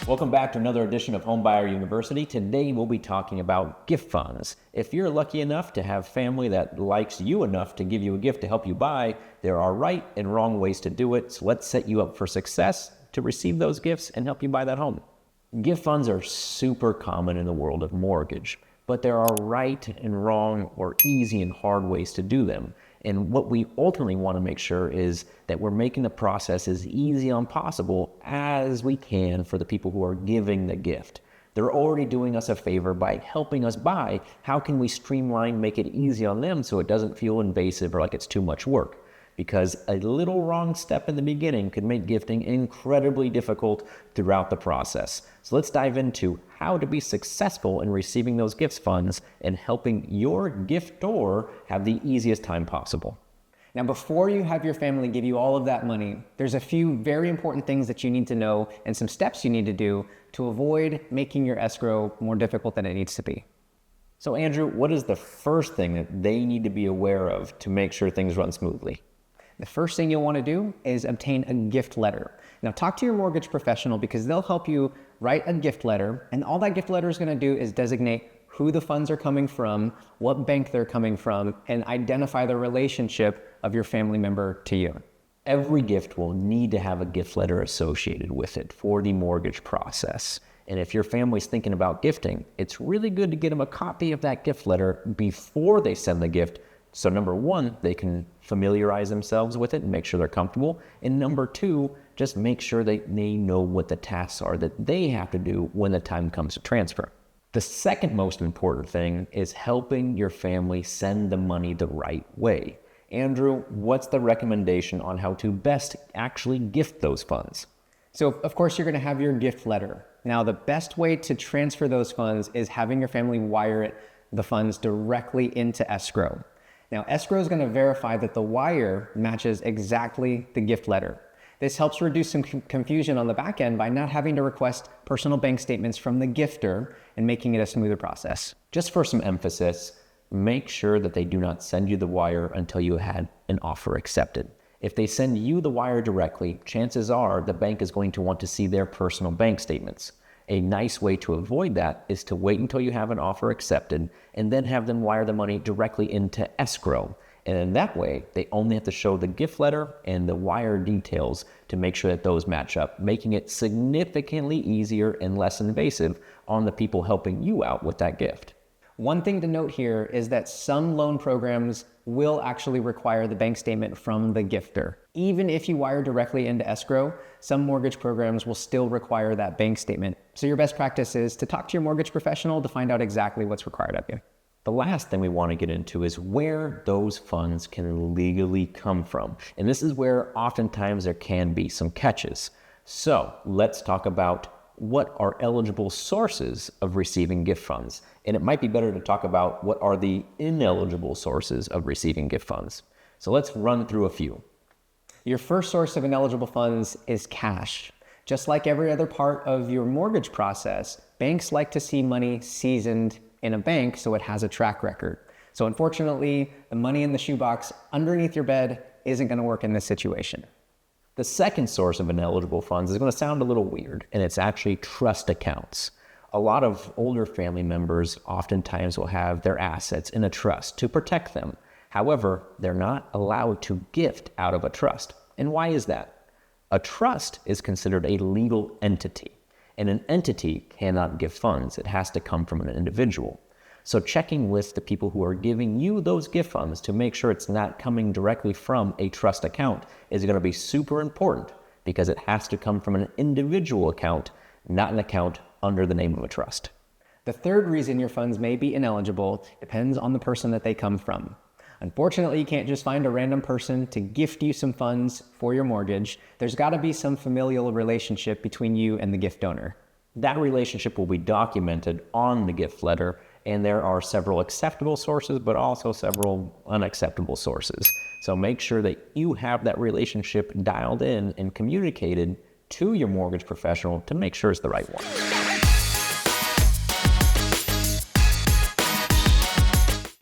Welcome back to another edition of Homebuyer University. Today we'll be talking about gift funds. If you're lucky enough to have family that likes you enough to give you a gift to help you buy, there are right and wrong ways to do it. So let's set you up for success to receive those gifts and help you buy that home. Gift funds are super common in the world of mortgage, but there are right and wrong or easy and hard ways to do them. And what we ultimately want to make sure is that we're making the process as easy as possible as we can for the people who are giving the gift. They're already doing us a favor by helping us buy. How can we streamline, make it easy on them so it doesn't feel invasive or like it's too much work? Because a little wrong step in the beginning could make gifting incredibly difficult throughout the process. So let's dive into how to be successful in receiving those gift funds and helping your giftor have the easiest time possible. Now, before you have your family give you all of that money, there's a few very important things that you need to know and some steps you need to do to avoid making your escrow more difficult than it needs to be. So Andrew, what is the first thing that they need to be aware of to make sure things run smoothly? The first thing you'll want to do is obtain a gift letter. Now, talk to your mortgage professional because they'll help you write a gift letter, and all that gift letter is going to do is designate who the funds are coming from, what bank they're coming from, and identify the relationship of your family member to you. Every gift will need to have a gift letter associated with it for the mortgage process. And if your family's thinking about gifting, it's really good to get them a copy of that gift letter before they send the gift. So number one, they can familiarize themselves with it and make sure they're comfortable. And number two, just make sure they know what the tasks are that they have to do when the time comes to transfer. The second most important thing is helping your family send the money the right way. Andrew, what's the recommendation on how to best actually gift those funds? So, of course, you're going to have your gift letter. Now, the best way to transfer those funds is having your family wire the funds directly into escrow. Now, escrow is going to verify that the wire matches exactly the gift letter. This helps reduce some confusion on the back end by not having to request personal bank statements from the gifter and making it a smoother process. Just for some emphasis, make sure that they do not send you the wire until you had an offer accepted. If they send you the wire directly, chances are the bank is going to want to see their personal bank statements. A nice way to avoid that is to wait until you have an offer accepted and then have them wire the money directly into escrow. And in that way, they only have to show the gift letter and the wire details to make sure that those match up, making it significantly easier and less invasive on the people helping you out with that gift. One thing to note here is that some loan programs will actually require the bank statement from the gifter. Even if you wire directly into escrow, some mortgage programs will still require that bank statement. So your best practice is to talk to your mortgage professional to find out exactly what's required of you. The last thing we want to get into is where those funds can legally come from. And this is where oftentimes there can be some catches. So let's talk about what are eligible sources of receiving gift funds. And it might be better to talk about what are the ineligible sources of receiving gift funds. So let's run through a few. Your first source of ineligible funds is cash. Just like every other part of your mortgage process, banks like to see money seasoned in a bank so it has a track record. So unfortunately, the money in the shoebox underneath your bed isn't going to work in this situation. The second source of ineligible funds is going to sound a little weird, and it's actually trust accounts. A lot of older family members oftentimes will have their assets in a trust to protect them. However, they're not allowed to gift out of a trust. And why is that? A trust is considered a legal entity, and an entity cannot give funds. It has to come from an individual. So checking with the people who are giving you those gift funds to make sure it's not coming directly from a trust account is going to be super important because it has to come from an individual account, not an account under the name of a trust. The third reason your funds may be ineligible depends on the person that they come from. Unfortunately, you can't just find a random person to gift you some funds for your mortgage. There's got to be some familial relationship between you and the gift donor. That relationship will be documented on the gift letter, and there are several acceptable sources, but also several unacceptable sources. So make sure that you have that relationship dialed in and communicated to your mortgage professional to make sure it's the right one.